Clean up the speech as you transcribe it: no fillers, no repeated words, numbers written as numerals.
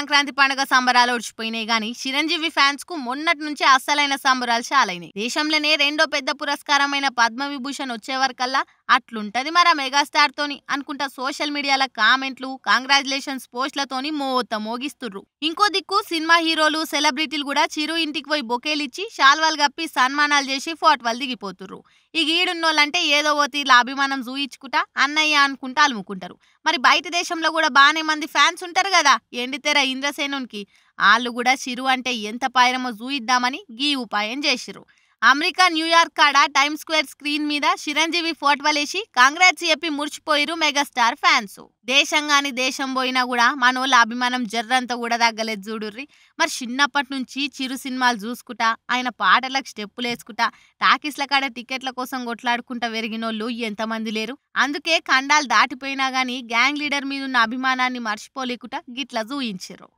సంక్రాంతి పండుగ సంబరాలు ఒడిచిపోయినాయి గాని చిరంజీవి ఫ్యాన్స్ కు మొన్నటి నుంచి అస్సలైన సంబరాలు చాలైనాయి. దేశంలోనే రెండో పెద్ద పురస్కారమైన పద్మవిభూషణ్ వచ్చే వరకల్లా అట్లుంటది మరి ఆ మెగాస్టార్ తోని అనుకుంటా సోషల్ మీడియాల కామెంట్లు కంగ్రాచులేషన్స్ పోస్ట్లతోని మోత మోగిస్తుర్రు. ఇంకో దిక్కు సినిమా హీరోలు సెలబ్రిటీలు కూడా చిరు ఇంటికి పోయి బొకేలిచ్చి శాల్వాలు కప్పి సన్మానాలు చేసి ఫోటోలు దిగిపోతుర్రు. ఈ గీడున్నోళ్ళంటే ఏదో ఓతీల అభిమానం చూయించుకుంటా అన్నయ్య అనుకుంటా అలుముకుంటారు. మరి బయట దేశంలో కూడా బానే మంది ఫ్యాన్స్ ఉంటారు కదా ఎండితెర ఇంద్రసేనునికి. వాళ్ళు కూడా చిరు అంటే ఎంత పాయరమో చూయిద్దామని గీ ఉపాయం చేసిరు. అమెరికా న్యూయార్క్ కాడ టైమ్ స్క్వేర్ స్క్రీన్ మీద చిరంజీవి ఫోటోలేసి కాంగ్రాట్స్ చెప్పి మురిచిపోయిరు మెగాస్టార్ ఫ్యాన్స్. దేశంగాని దేశం పోయినా కూడా మనోళ్ళ అభిమానం జర్రంతా కూడా తగ్గలేదు చూడుర్రి. మరి చిన్నప్పటి నుంచి చిరు సినిమాలు చూసుకుంటా ఆయన పాటలకు స్టెప్పులు వేసుకుంటా టాకీస్ల కాడ టికెట్ల కోసం కొట్లాడుకుంటా పెరిగినోళ్ళు ఎంతమంది లేరు. అందుకే ఖండాలు దాటిపోయినా గానీ గ్యాంగ్ లీడర్ మీద ఉన్న అభిమానాన్ని మర్చిపోలేకుట గిట్లా చూయించారు.